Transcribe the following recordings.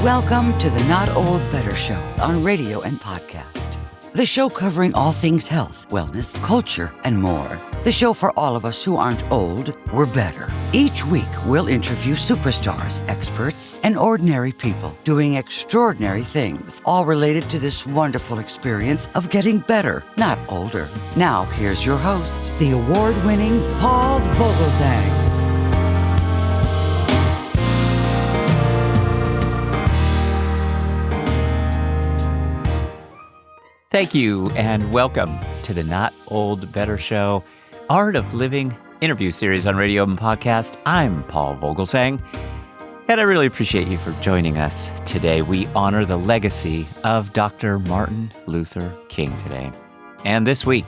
Welcome to the Not Old Better Show on radio and podcast. The show covering all things health, wellness, culture, and more. The show for all of us who aren't old, we're better. Each week, we'll interview superstars, experts, and ordinary people doing extraordinary things, all related to this wonderful experience of getting better, not older. Now, here's your host, the award-winning Paul Vogelsang. Thank you, and welcome to the Not Old Better Show, Art of Living interview series on radio and podcast. I'm Paul Vogelsang, and I really appreciate you for joining us today. We honor the legacy of Dr. Martin Luther King today. And this week,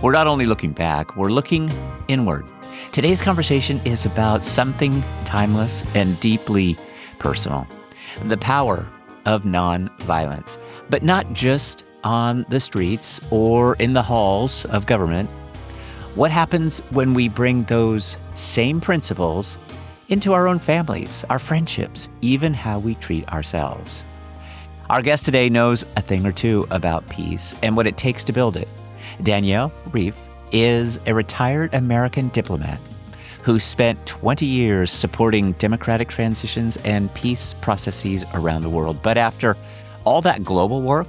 we're not only looking back, we're looking inward. Today's conversation is about something timeless and deeply personal, the power of nonviolence, but not just on the streets or in the halls of government. What happens when we bring those same principles into our own families, our friendships, even how we treat ourselves? Our guest today knows a thing or two about peace and what it takes to build it. Danielle Reiff is a retired American diplomat who spent 20 years supporting democratic transitions and peace processes around the world. But after all that global work,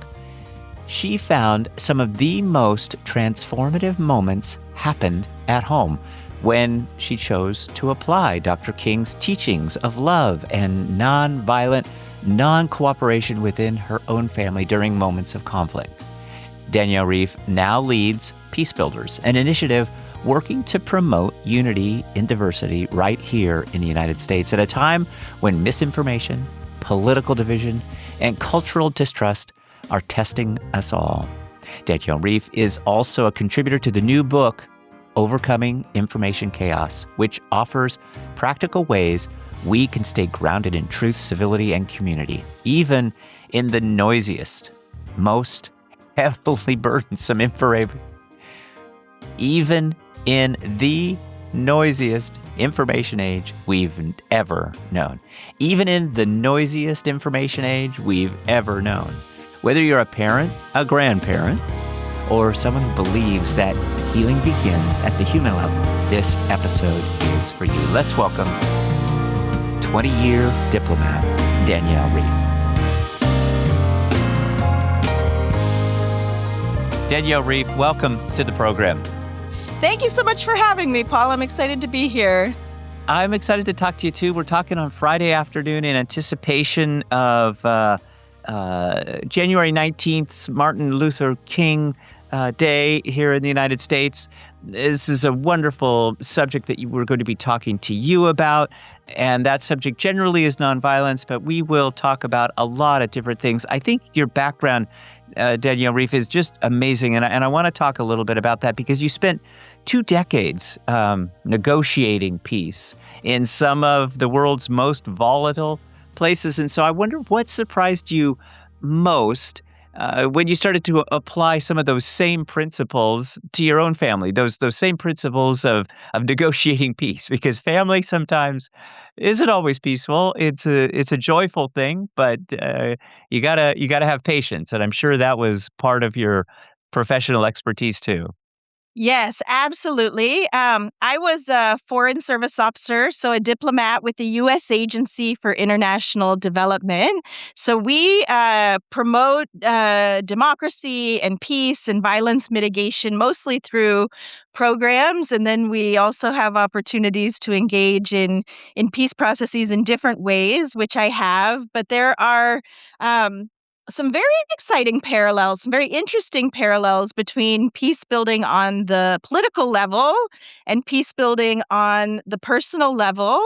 she found some of the most transformative moments happened at home when she chose to apply Dr. King's teachings of love and nonviolent non-cooperation within her own family during moments of conflict. Danielle Reiff now leads Peacebuilders, an initiative working to promote unity in diversity right here in the United States at a time when misinformation, political division, and cultural distrust are testing us all. Danielle Reiff is also a contributor to the new book, Overcoming Information Chaos, which offers practical ways we can stay grounded in truth, civility, and community, even in the noisiest, most heavily burdensome information. Even in the noisiest information age we've ever known. Even in the noisiest information age we've ever known. Whether you're a parent, a grandparent, or someone who believes that healing begins at the human level, this episode is for you. Let's welcome 20-year diplomat, Danielle Reiff. Danielle Reiff, welcome to the program. Thank you so much for having me, Paul. I'm excited to be here. I'm excited to talk to you, too. We're talking on Friday afternoon in anticipation of January 19th, Martin Luther King Day here in the United States. This is a wonderful subject that we're going to be talking to you about, and that subject generally is nonviolence, but we will talk about a lot of different things. I think your background, Danielle Reiff, is just amazing, and I want to talk a little bit about that because you spent 2 decades negotiating peace in some of the world's most volatile places. And so I wonder what surprised you most when you started to apply some of those same principles to your own family, those same principles of negotiating peace, because family sometimes isn't always peaceful. It's a joyful thing, but you gotta have patience. And I'm sure that was part of your professional expertise too. Yes, absolutely. I was a foreign service officer, so a diplomat with the U.S. Agency for International Development. So we promote democracy and peace and violence mitigation, mostly through programs. And then we also have opportunities to engage in peace processes in different ways, which I have. But there are some very exciting parallels, some very interesting parallels between peace building on the political level and peace building on the personal level.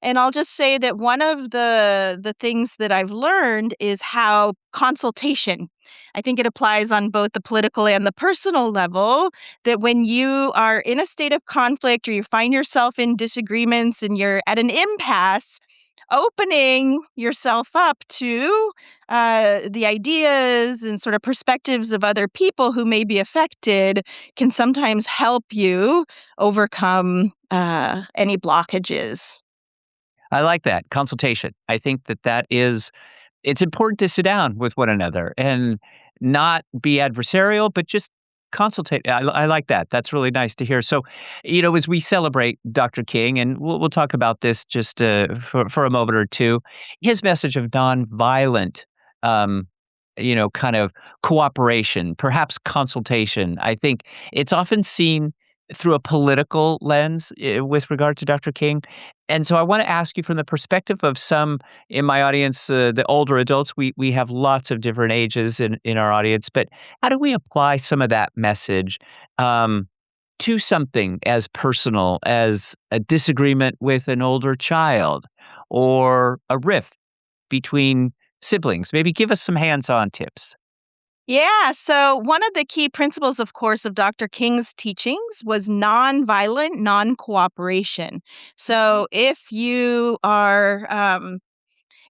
And I'll just say that one of the things that I've learned is how consultation, I think it applies on both the political and the personal level, that when you are in a state of conflict or you find yourself in disagreements and you're at an impasse, opening yourself up to the ideas and sort of perspectives of other people who may be affected can sometimes help you overcome any blockages. I like that consultation. I think that is it's important to sit down with one another and not be adversarial, but just consultate. I like that. That's really nice to hear. So, as we celebrate Dr. King, and we'll talk about this just for a moment or two, his message of nonviolent, um, kind of cooperation, perhaps consultation. I think it's often seen through a political lens with regard to Dr. King. And so I want to ask you from the perspective of some in my audience, the older adults, we have lots of different ages in our audience, but how do we apply some of that message um, to something as personal as a disagreement with an older child or a rift between siblings? Maybe give us some hands-on tips. Yeah. So, one of the key principles, of course, of Dr. King's teachings was nonviolent non cooperation. So, if you are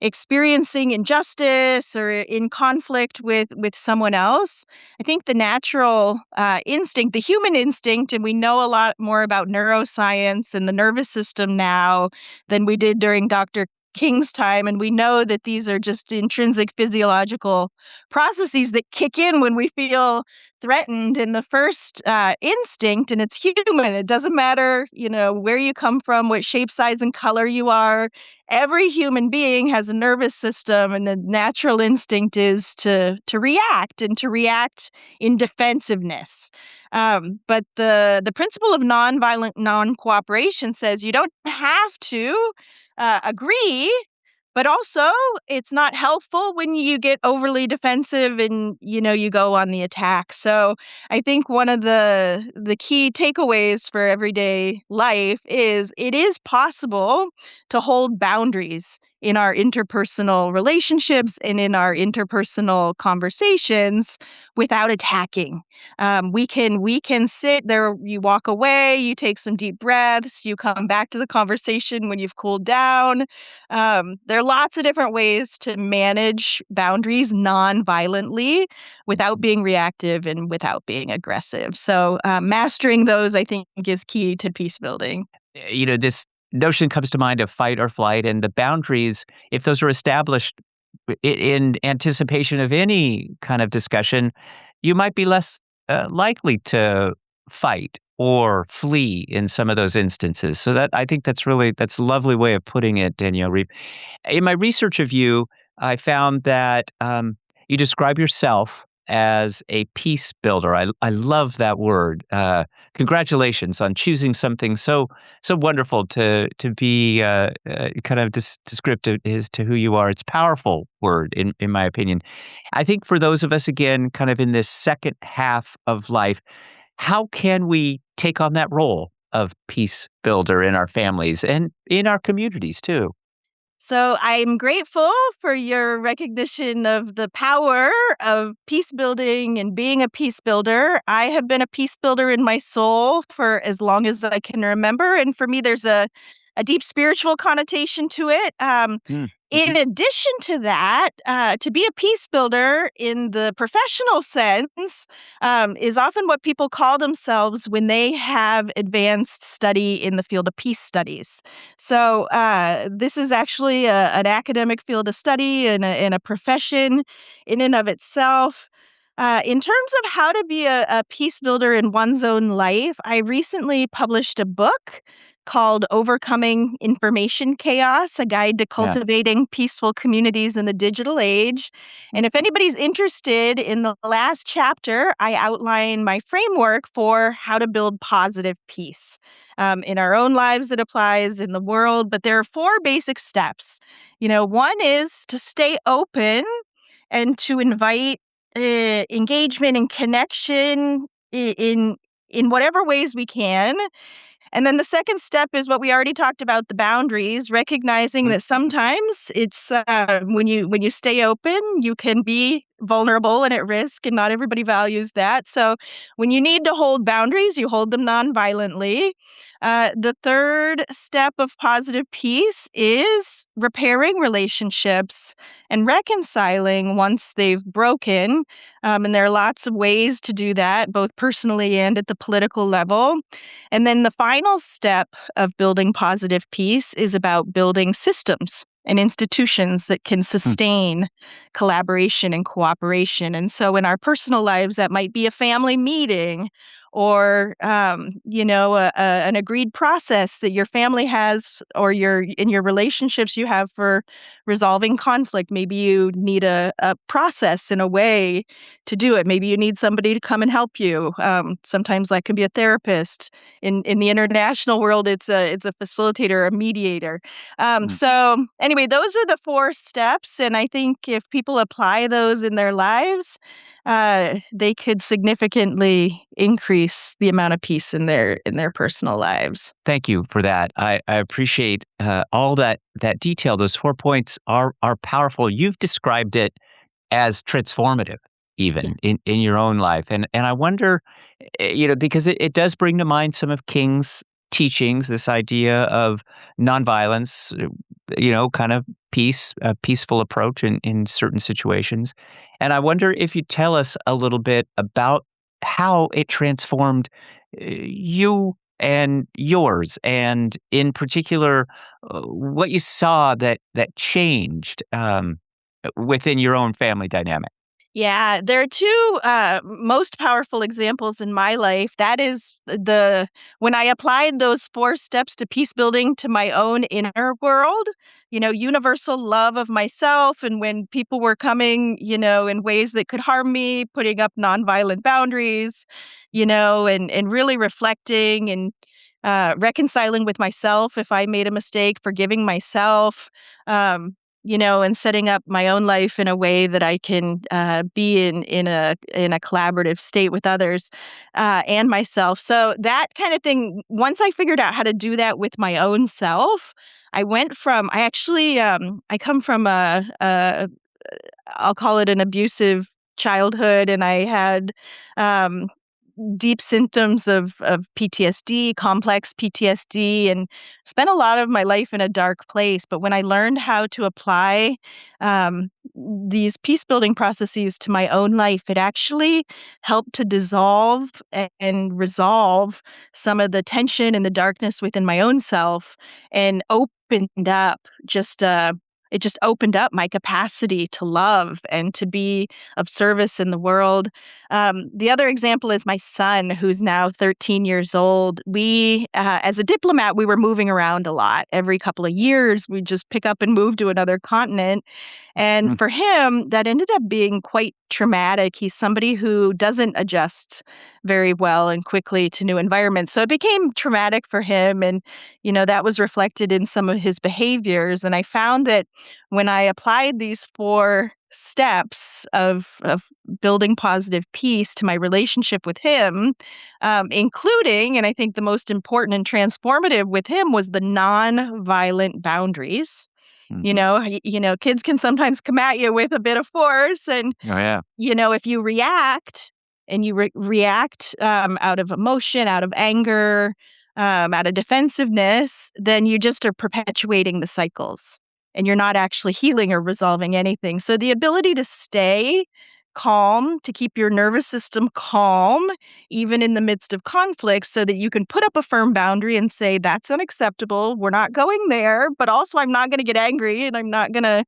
experiencing injustice or in conflict with someone else, I think the natural instinct, the human instinct, and we know a lot more about neuroscience and the nervous system now than we did during Dr. King's time, and we know that these are just intrinsic physiological processes that kick in when we feel threatened. And the first instinct, and it's human, it doesn't matter, where you come from, what shape, size, and color you are. Every human being has a nervous system, and the natural instinct is to react and to react in defensiveness. But the principle of nonviolent non-cooperation says you don't have to agree, but also it's not helpful when you get overly defensive and you go on the attack. So I think one of the key takeaways for everyday life is it is possible to hold boundaries in our interpersonal relationships and in our interpersonal conversations without attacking. We can sit there. You walk away. You take some deep breaths. You come back to the conversation when you've cooled down. There are lots of different ways to manage boundaries non-violently without being reactive and without being aggressive. So mastering those, I think, is key to peace building. This notion comes to mind of fight or flight, and the boundaries, if those are established in anticipation of any kind of discussion, you might be less likely to fight or flee in some of those instances. So that I think that's a lovely way of putting it, Danielle Reiff. In my research of you, I found that you describe yourself as a peace builder. I love that word. Congratulations on choosing something so wonderful to be kind of descriptive as to who you are. It's a powerful word in my opinion. I think for those of us again, kind of in this second half of life, how can we take on that role of peace builder in our families and in our communities too? So I'm grateful for your recognition of the power of peace building and being a peace builder. I have been a peace builder in my soul for as long as I can remember. And for me, there's a deep spiritual connotation to it. In Mhm. addition to that, to be a peace builder in the professional sense is often what people call themselves when they have advanced study in the field of peace studies. So this is actually an academic field of study and a profession in and of itself. In terms of how to be a peace builder in one's own life, I recently published a book called Overcoming Information Chaos, a guide to Yeah. cultivating peaceful communities in the digital age. And if anybody's interested, in the last chapter, I outline my framework for how to build positive peace. In our own lives, it applies in the world, but there are four basic steps. One is to stay open and to invite engagement and connection in whatever ways we can. And then the second step is what we already talked about, the boundaries, recognizing Mm. that sometimes it's when you stay open, you can be vulnerable and at risk, and not everybody values that. So when you need to hold boundaries, you hold them non-violently. The third step of positive peace is repairing relationships and reconciling once they've broken. And there are lots of ways to do that, both personally and at the political level. And then the final step of building positive peace is about building systems and institutions that can sustain collaboration and cooperation. And so in our personal lives, that might be a family meeting or an agreed process that your family has or in your relationships you have for resolving conflict. Maybe you need a process and a way to do it. Maybe you need somebody to come and help you. Sometimes that can be a therapist. In the international world, it's a facilitator, a mediator. So anyway, those are the 4 steps, and I think if people apply those in their lives, they could significantly increase the amount of peace in their personal lives. Thank you for that. I appreciate all that detail. Those 4 points are powerful. You've described it as transformative, Yeah. even in your own life, and I wonder, because it does bring to mind some of King's teachings, this idea of nonviolence, kind of peace, a peaceful approach in certain situations, and I wonder if you tell us a little bit about how it transformed you and yours, and in particular, what you saw that changed within your own family dynamic. Yeah, there are 2 most powerful examples in my life. That is the when I applied those 4 steps to peace building to my own inner world, universal love of myself, and when people were coming, in ways that could harm me, putting up nonviolent boundaries, and really reflecting and reconciling with myself if I made a mistake, forgiving myself. And setting up my own life in a way that I can be in a collaborative state with others and myself. So that kind of thing. Once I figured out how to do that with my own self, I went from. I actually I come from I'll call it an abusive childhood, and I had um, deep symptoms of PTSD, complex PTSD, and spent a lot of my life in a dark place. But when I learned how to apply um, these peace building processes to my own life, it actually helped to dissolve and resolve some of the tension and the darkness within my own self and opened up it just opened up my capacity to love and to be of service in the world. The other example is my son, who's now 13 years old. As a diplomat, we were moving around a lot. Every couple of years, we just pick up and move to another continent. And Mm. for him, that ended up being quite traumatic. He's somebody who doesn't adjust very well and quickly to new environments. So it became traumatic for him. And, that was reflected in some of his behaviors. And I found that when I applied these 4 steps of building positive peace to my relationship with him, including, and I think the most important and transformative with him was the nonviolent boundaries. Mhm. Kids can sometimes come at you with a bit of force, and Oh, yeah. if you react and you react out of emotion, out of anger, out of defensiveness, then you just are perpetuating the cycles and you're not actually healing or resolving anything. So the ability to stay calm, to keep your nervous system calm, even in the midst of conflict, so that you can put up a firm boundary and say, that's unacceptable. We're not going there. But also, I'm not going to get angry and I'm not gonna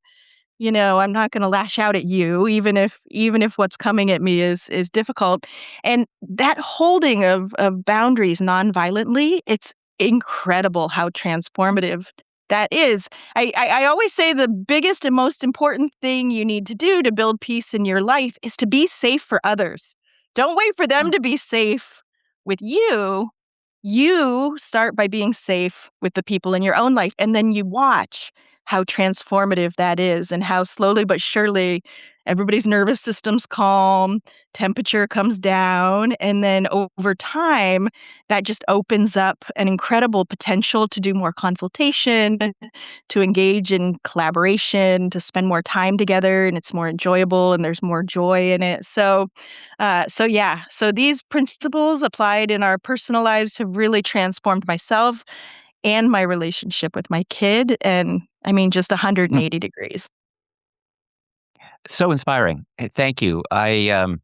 lash out at you even if what's coming at me is difficult. And that holding of boundaries nonviolently, it's incredible how transformative that is. I always say the biggest and most important thing you need to do to build peace in your life is to be safe for others. Don't wait for them Mm. to be safe with you. You start by being safe with the people in your own life, and then you watch how transformative that is and how slowly but surely everybody's nervous system's calm, temperature comes down, and then over time, that just opens up an incredible potential to do more consultation, to engage in collaboration, to spend more time together, and it's more enjoyable and there's more joy in it. So these principles applied in our personal lives have really transformed myself and my relationship with my kid, and I mean, just Mm. 180 degrees. So inspiring. Thank you. I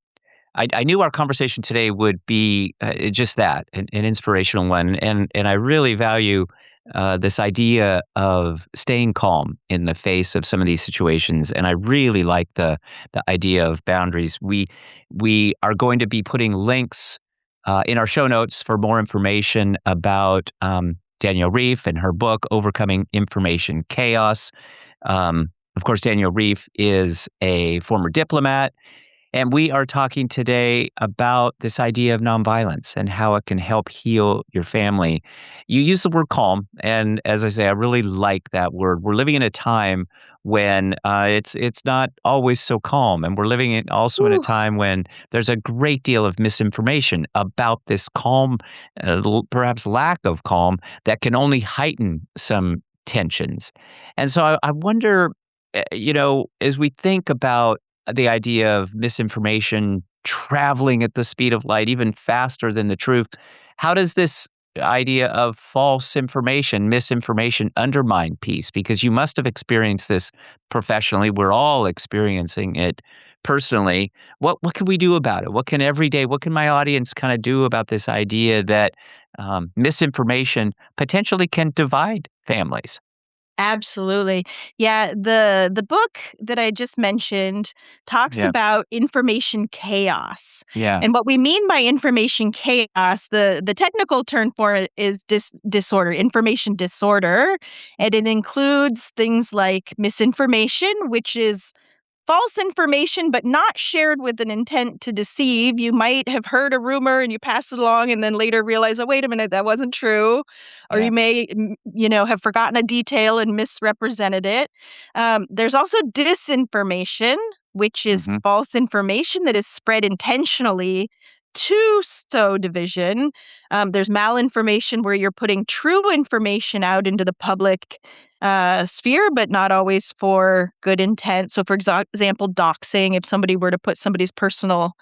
knew our conversation today would be just that, an inspirational one, and I really value this idea of staying calm in the face of some of these situations. And I really like the idea of boundaries. We are going to be putting links in our show notes for more information about Danielle Reiff and her book, Overcoming Information Chaos. Of course, Danielle Reiff is a former diplomat. And we are talking today about this idea of nonviolence and how it can help heal your family. You use the word calm, and as I say, I really like that word. We're living in a time when it's not always so calm, and we're living also in a Ooh. time when there's a great deal of misinformation about this calm, perhaps lack of calm, that can only heighten some tensions. And so I wonder, as we think about the idea of misinformation traveling at the speed of light, even faster than the truth. How does this idea of false information, misinformation undermine peace? Because you must have experienced this professionally. We're all experiencing it personally. What can we do about it? What can my audience kind of do about this idea that misinformation potentially can divide families? Absolutely. Yeah, the book that I just mentioned talks Yeah. about information chaos. Yeah. And what we mean by information chaos, the technical term for it is disorder, information disorder, and it includes things like misinformation, which is false information, but not shared with an intent to deceive. You might have heard a rumor and you pass it along and then later realize, oh, wait a minute, that wasn't true. Or Yeah. you may, have forgotten a detail and misrepresented it. There's also disinformation, which is Hmm. false information that is spread intentionally to sow division. There's malinformation where you're putting true information out into the public sphere, but not always for good intent. So, for example, doxing, if somebody were to put somebody's personal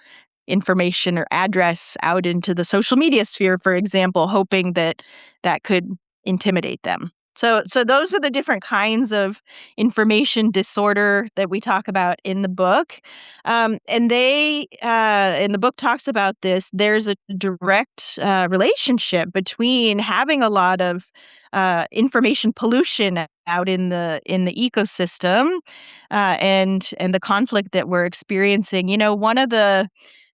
information or address out into the social media sphere, for example, hoping that that could intimidate them. So those are the different kinds of information disorder that we talk about in the book, and the book talks about this. There's a direct relationship between having a lot of information pollution out in the ecosystem, and the conflict that we're experiencing. One of the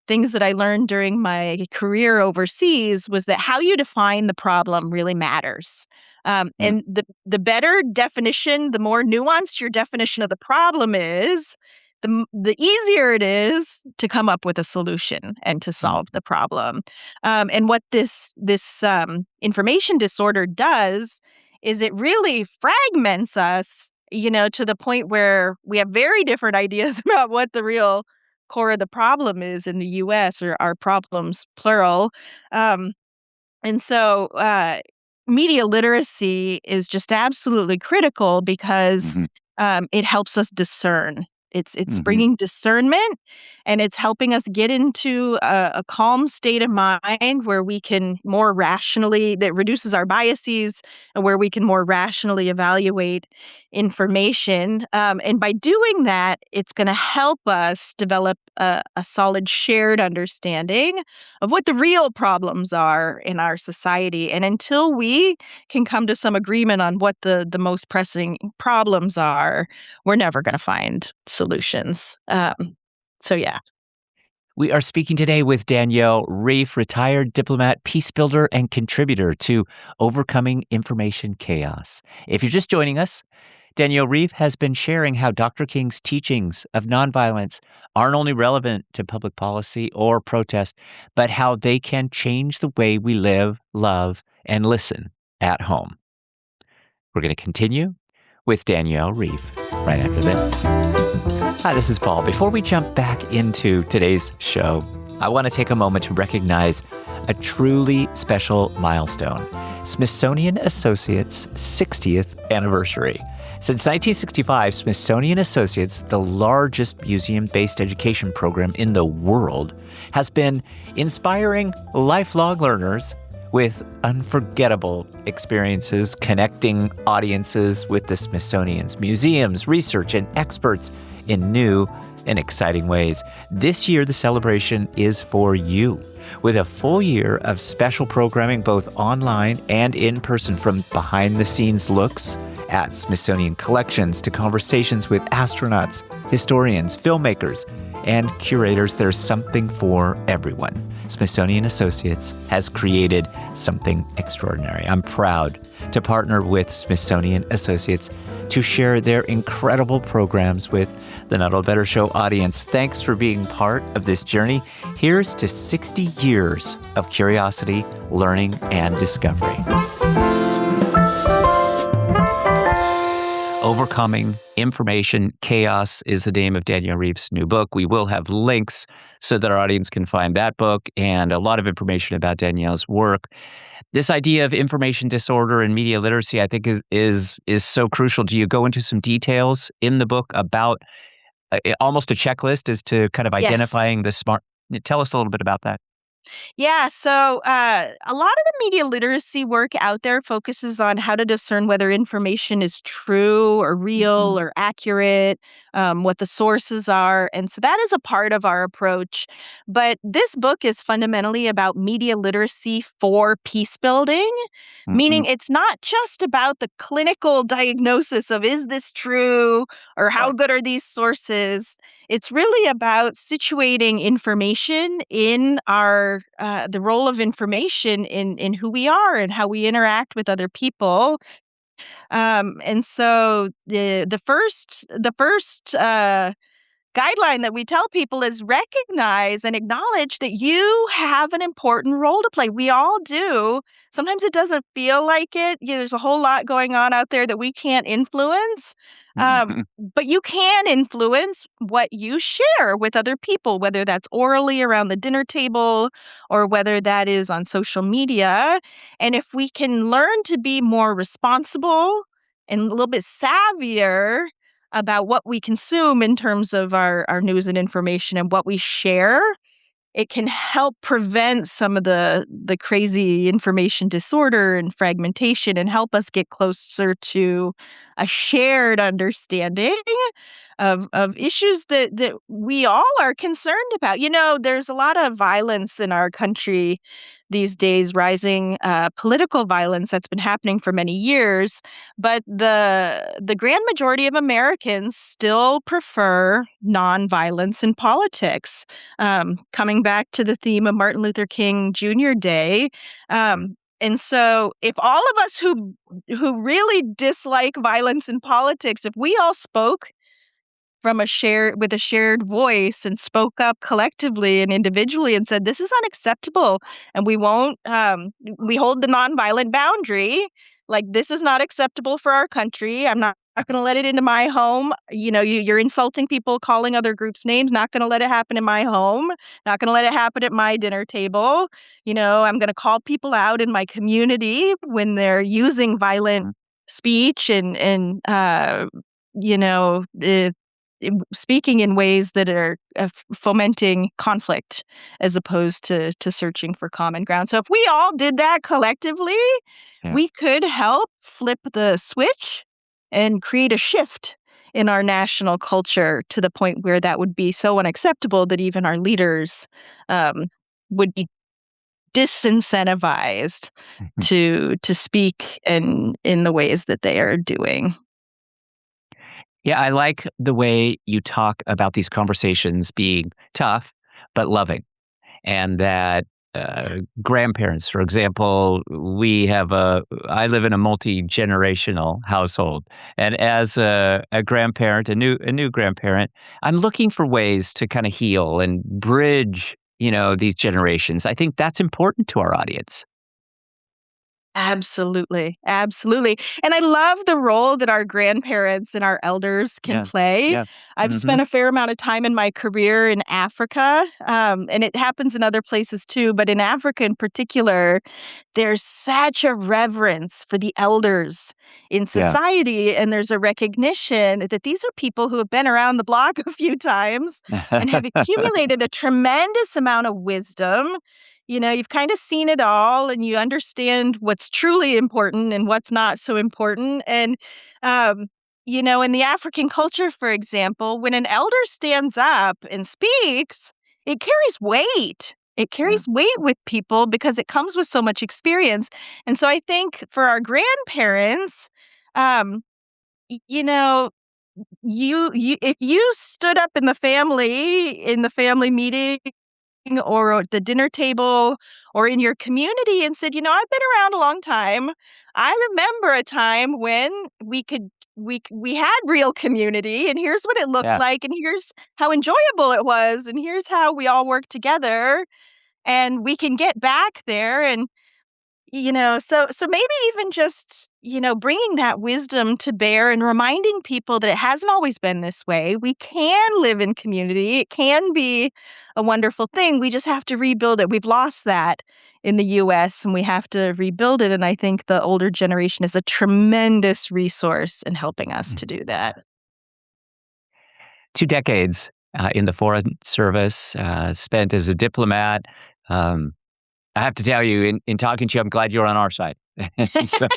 things that I learned during my career overseas was that how you define the problem really matters. And the better definition, the more nuanced your definition of the problem is, the easier it is to come up with a solution and to solve the problem. And what this information disorder does is it really fragments us, to the point where we have very different ideas about what the real core of the problem is in the US, or our problems, plural. Um, and so media literacy is just absolutely critical because Hmm. it helps us discern. It's Hmm. bringing discernment, and it's helping us get into a calm state of mind where we can more rationally, that reduces our biases, and where we can more rationally evaluate information. And by doing that, it's going to help us develop a solid shared understanding of what the real problems are in our society. And until we can come to some agreement on what the most pressing problems are, we're never going to find solutions. So yeah. We are speaking today with Danielle Reiff, retired diplomat, peacebuilder, and contributor to Overcoming Information Chaos. If you're just joining us, Danielle Reiff has been sharing how Dr. King's teachings of nonviolence aren't only relevant to public policy or protest, but how they can change the way we live, love, and listen at home. We're going to continue with Danielle Reiff right after this. Hi, this is Paul. Before we jump back into today's show, I want to take a moment to recognize a truly special milestone, Smithsonian Associates' 60th anniversary. Since 1965, Smithsonian Associates, the largest museum-based education program in the world, has been inspiring lifelong learners with unforgettable experiences, connecting audiences with the Smithsonian's museums, research, and experts in new and exciting ways. This year, the celebration is for you. with a full year of special programming both online and in person, from behind-the-scenes looks at Smithsonian collections to conversations with astronauts, historians, filmmakers, and curators. There's something for everyone. Smithsonian Associates has created something extraordinary. I'm proud to partner with Smithsonian Associates to share their incredible programs with the Not Old Better Show audience. Thanks for being part of this journey. Here's to 60 years of curiosity, learning, and discovery. Overcoming Information Chaos is the name of Danielle Reiff's new book. We will have links so that our audience can find that book and a lot of information about Danielle's work. This idea of information disorder and media literacy, I think, is so crucial. Do you go into some details in the book about almost a checklist as to kind of Yes. identifying the smart? Tell us a little bit about that. Yeah, so a lot of the media literacy work out there focuses on how to discern whether information is true or real or accurate, what the sources are. And so that is a part of our approach. But this book is fundamentally about media literacy for peace building, meaning it's not just about the clinical diagnosis of is this true or how good are these sources. It's really about situating information in our the role of information in who we are and how we interact with other people. And so the first guideline that we tell people is recognize and acknowledge that you have an important role to play. We all do. Sometimes it doesn't feel like it. There's a whole lot going on out there that we can't influence. But you can influence what you share with other people, whether that's orally around the dinner table or whether that is on social media. And if we can learn to be more responsible and a little bit savvier about what we consume in terms of our news and information and what we share, it can help prevent some of the crazy information disorder and fragmentation and help us get closer to a shared understanding of issues that we all are concerned about. There's a lot of violence in our country these days, rising political violence that's been happening for many years, but the grand majority of Americans still prefer nonviolence in politics. Coming back to the theme of Martin Luther King Jr. Day, and so if all of us who really dislike violence in politics, if we all spoke with a shared voice and spoke up collectively and individually and said, this is unacceptable. And we won't, we hold the nonviolent boundary. Like, this is not acceptable for our country. I'm not going to let it into my home. You're insulting people, calling other groups names. Not going to let it happen in my home. Not going to let it happen at my dinner table. I'm going to call people out in my community when they're using violent speech and speaking in ways that are fomenting conflict as opposed to searching for common ground. So if we all did that collectively, we could help flip the switch and create a shift in our national culture to the point where that would be so unacceptable that even our leaders would be disincentivized to speak in the ways that they are doing. Yeah, I like the way you talk about these conversations being tough, but loving. And that grandparents, for example, I live in a multi-generational household. And as a grandparent, a new grandparent, I'm looking for ways to kind of heal and bridge, these generations. I think that's important to our audience. Absolutely. Absolutely. And I love the role that our grandparents and our elders can play. Yeah. I've spent a fair amount of time in my career in Africa, and it happens in other places too, but in Africa in particular, there's such a reverence for the elders in society, and there's a recognition that these are people who have been around the block a few times and have accumulated a tremendous amount of wisdom. You've kind of seen it all and you understand what's truly important and what's not so important. And, in the African culture, for example, when an elder stands up and speaks, it carries weight. It carries weight with people because it comes with so much experience. And so I think for our grandparents, um, you know, you if you stood up in the family meeting or at the dinner table or in your community and said, I've been around a long time. I remember a time when we had real community, and here's what it looked Yeah. like, and here's how enjoyable it was, and here's how we all worked together, and we can get back there. And so maybe even just, bringing that wisdom to bear and reminding people that it hasn't always been this way. We can live in community. It can be a wonderful thing. We just have to rebuild it. We've lost that in the US, and we have to rebuild it. And I think the older generation is a tremendous resource in helping us to do that. 2 decades in the Foreign Service, spent as a diplomat. Um, I have to tell you, in talking to you, I'm glad you're on our side. So,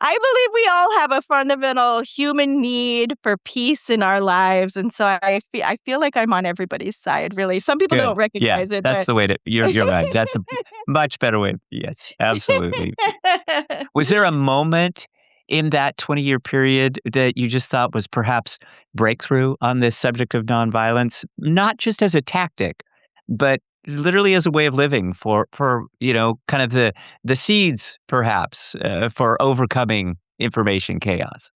I believe we all have a fundamental human need for peace in our lives, and so I feel like I'm on everybody's side, really. Some people don't good. Yeah, recognize it, that's but the way to. You're right. That's a much better way. Yes, absolutely. Was there a moment in that 20-year period that you just thought was perhaps breakthrough on this subject of nonviolence, not just as a tactic, but literally as a way of living for kind of the seeds perhaps for overcoming information chaos?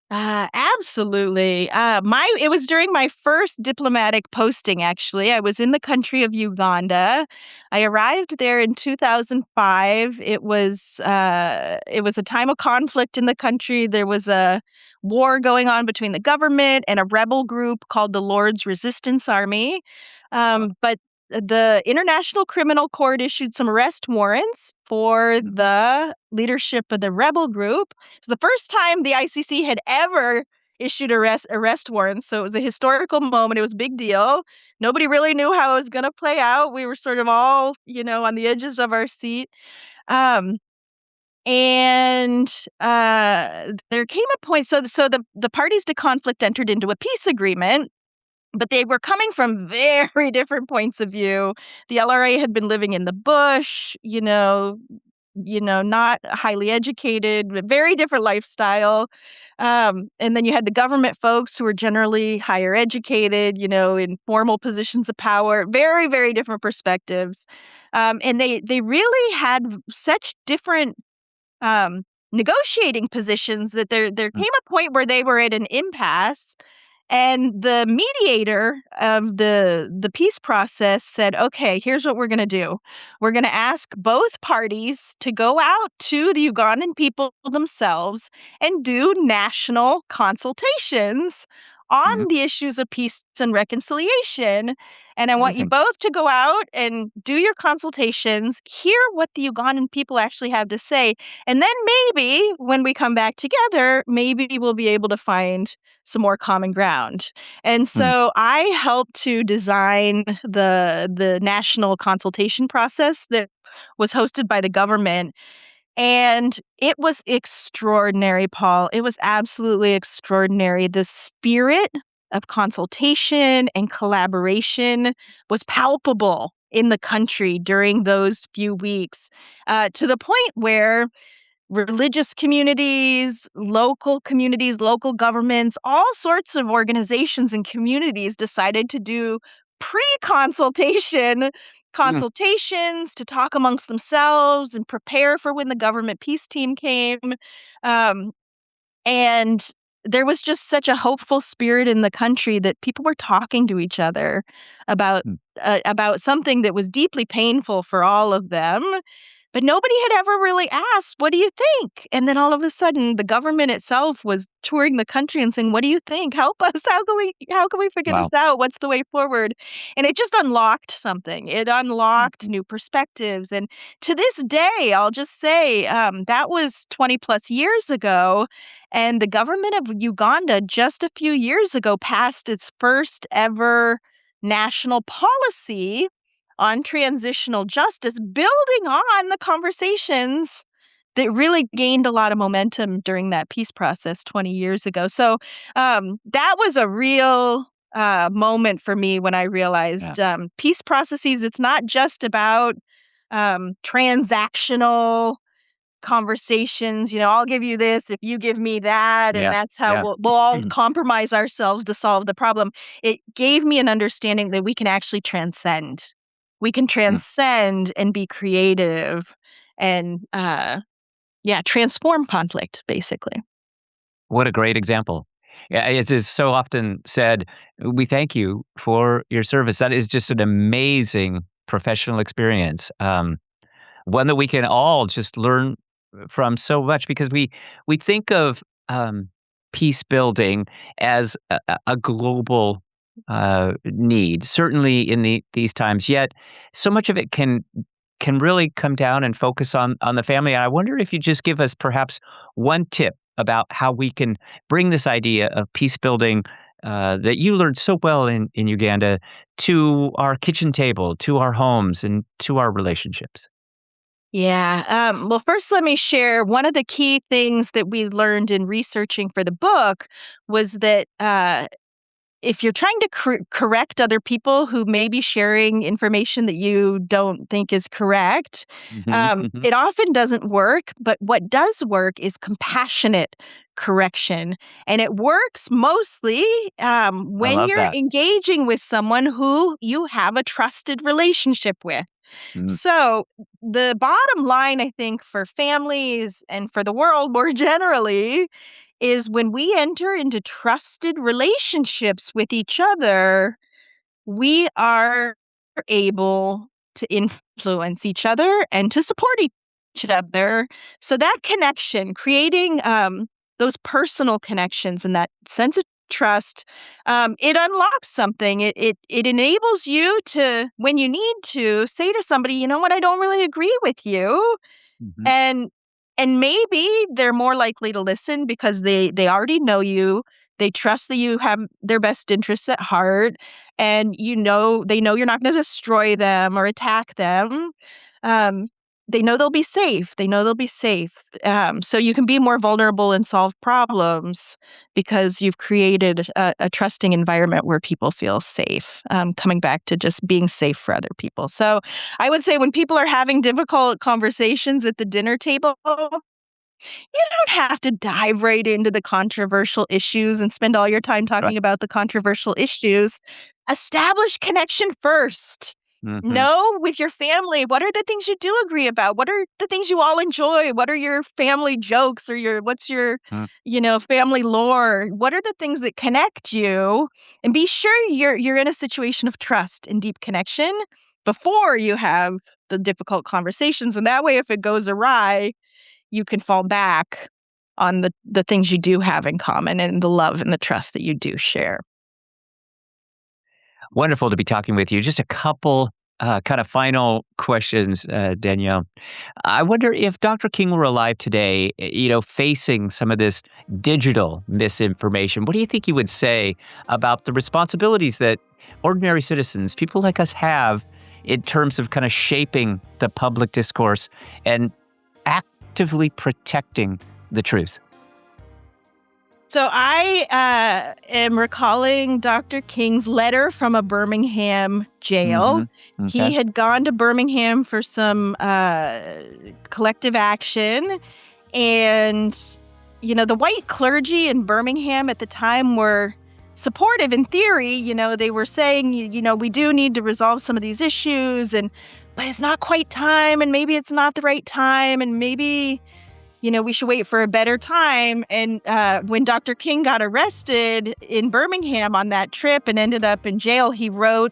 Absolutely. It was during my first diplomatic posting, actually. I was in the country of Uganda. I arrived there in 2005. It was a time of conflict in the country. There was a war going on between the government and a rebel group called the Lord's Resistance Army. But the International Criminal Court issued some arrest warrants for the leadership of the rebel group. It's the first time the ICC had ever issued arrest warrants, so it was a historical moment. It was a big deal. Nobody really knew how it was going to play out. We were sort of all, on the edges of our seat. Um, and there came a point. So the parties to conflict entered into a peace agreement. But they were coming from very different points of view. The LRA had been living in the bush, not highly educated, but very different lifestyle. And then you had the government folks who were generally higher educated, in formal positions of power. Very, very different perspectives. And they really had such different negotiating positions that there Mm. came a point where they were at an impasse, and the mediator of the peace process said, "Okay, here's what we're going to do. We're going to ask both parties to go out to the Ugandan people themselves and do national consultations on Mhm. the issues of peace and reconciliation. And I want you Amazing. both to go out and do your consultations, hear what the Ugandan people actually have to say, and then maybe when we come back together, maybe we'll be able to find some more common ground." And Mm. so I helped to design the national consultation process that was hosted by the government, and it was extraordinary, Paul. It was absolutely extraordinary. The spirit of consultation and collaboration was palpable in the country during those few weeks, to the point where religious communities, local governments, all sorts of organizations and communities decided to do pre-consultation Mm. consultations to talk amongst themselves and prepare for when the government peace team came. Um, and there was just such a hopeful spirit in the country that people were talking to each other about Mm. about something that was deeply painful for all of them. But nobody had ever really asked, "What do you think?" And then all of a sudden, the government itself was touring the country and saying, "What do you think? Help us. How can we figure this Wow. out? What's the way forward?" And it just unlocked something. It Mm. unlocked new perspectives. And to this day, I'll just say, that was 20 plus years ago. And the government of Uganda just a few years ago passed its first ever national policy on transitional justice, building on the conversations that really gained a lot of momentum during that peace process 20 years ago. So that was a real moment for me when I realized peace processes, it's not just about transactional conversations. I'll give you this if you give me that, and Yeah. that's how Yeah. we'll all compromise ourselves to solve the problem. It gave me an understanding that we can actually transcend. We can Mm. transcend and be creative and transform conflict, basically. What a great example. Yeah, as is so often said, we thank you for your service. That is just an amazing professional experience. One that we can all just learn from so much because we think of peace building as a global need, certainly in these times. Yet, so much of it can really come down and focus on the family. And I wonder if you just give us perhaps one tip about how we can bring this idea of peace building that you learned so well in Uganda to our kitchen table, to our homes, and to our relationships. Yeah. Well, first, let me share one of the key things that we learned in researching for the book was that if you're trying to correct other people who may be sharing information that you don't think is correct, Hmm. Hmm. it often doesn't work. But what does work is compassionate correction. And it works mostly I when love you're that. engaging with someone who you have a trusted relationship with. Mm. So, the bottom line, I think, for families and for the world more generally is when we enter into trusted relationships with each other, we are able to influence each other and to support each other. So that connection, creating those personal connections and that sense of trust, it unlocks something. It enables you to, when you need to, say to somebody, you know what, I don't really agree with you, Mhm. and maybe they're more likely to listen because they already know you. They trust that you have their best interests at heart, and they know you're not gonna destroy them or attack them. Um, they know they'll be safe. They know they'll be safe. So you can be more vulnerable and solve problems because you've created a trusting environment where people feel safe, coming back to just being safe for other people. So I would say when people are having difficult conversations at the dinner table, you don't have to dive right into the controversial issues and spend all your time Right. talking about the controversial issues. Establish connection first. Mhm. Know with your family, what are the things you do agree about? What are the things you all enjoy? What are your family jokes or what's your, Mm. family lore? What are the things that connect you? And be sure you're in a situation of trust and deep connection before you have the difficult conversations. And that way, if it goes awry, you can fall back on the things you do have in common and the love and the trust that you do share. Wonderful to be talking with you. Just a couple kind of final questions, Danielle. I wonder if Dr. King were alive today, facing some of this digital misinformation, what do you think he would say about the responsibilities that ordinary citizens, people like us, have in terms of kind of shaping the public discourse and actively protecting the truth? So I am recalling Dr. King's letter from a Birmingham jail. Hmm. Okay. He had gone to Birmingham for some collective action. And, the white clergy in Birmingham at the time were supportive in theory. They were saying, we do need to resolve some of these issues, but it's not quite time, and maybe it's not the right time, and maybe we should wait for a better time. And when Dr. King got arrested in Birmingham on that trip and ended up in jail, he wrote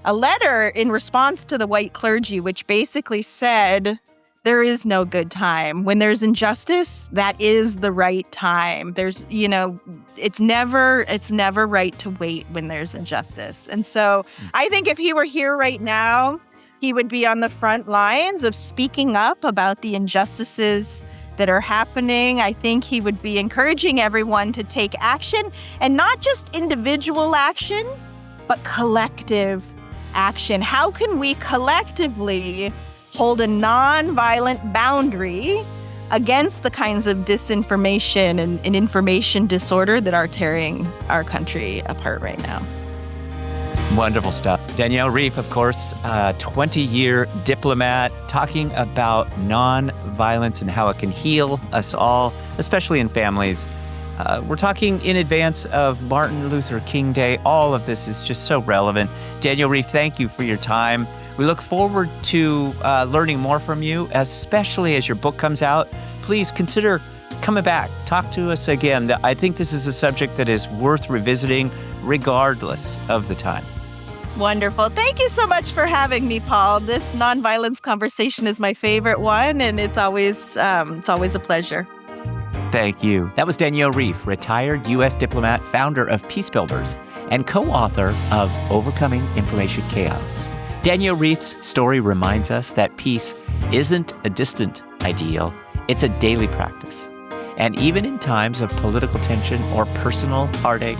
a letter in response to the white clergy, which basically said, there is no good time. When there's injustice, that is the right time. It's never right to wait when there's injustice. And so I think if he were here right now, he would be on the front lines of speaking up about the injustices that are happening. I think he would be encouraging everyone to take action, and not just individual action, but collective action. How can we collectively hold a nonviolent boundary against the kinds of disinformation and information disorder that are tearing our country apart right now? Wonderful stuff. Danielle Reiff, of course, 20-year diplomat, talking about nonviolence and how it can heal us all, especially in families. We're talking in advance of Martin Luther King Day. All of this is just so relevant. Danielle Reiff, thank you for your time. We look forward to learning more from you, especially as your book comes out. Please consider coming back. Talk to us again. I think this is a subject that is worth revisiting regardless of the time. Wonderful. Thank you so much for having me, Paul. This nonviolence conversation is my favorite one, and it's always a pleasure. Thank you. That was Danielle Reiff, retired U.S. diplomat, founder of Peacebuilders, and co-author of Overcoming Information Chaos. Danielle Reiff's story reminds us that peace isn't a distant ideal, it's a daily practice. And even in times of political tension or personal heartache,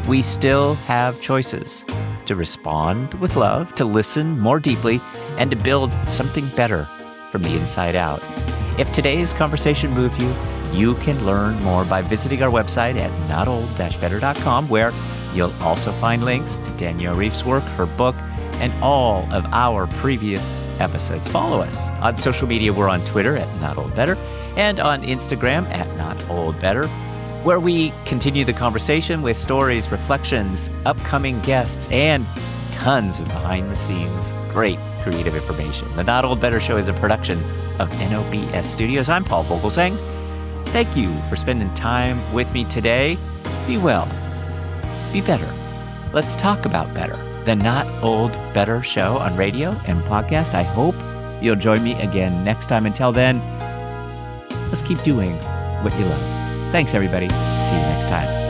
we still have choices to respond with love, to listen more deeply, and to build something better from the inside out. If today's conversation moved you, you can learn more by visiting our website at notold-better.com, where you'll also find links to Danielle Reiff's work, her book, and all of our previous episodes. Follow us on social media. We're on Twitter at notoldbetter and on Instagram at notoldbetter, where we continue the conversation with stories, reflections, upcoming guests, and tons of behind-the-scenes great creative information. The Not Old Better Show is a production of NOBS Studios. I'm Paul Vogelsang. Thank you for spending time with me today. Be well. Be better. Let's talk about better. The Not Old Better Show on radio and podcast. I hope you'll join me again next time. Until then, let's keep doing what you love. Thanks, everybody. See you next time.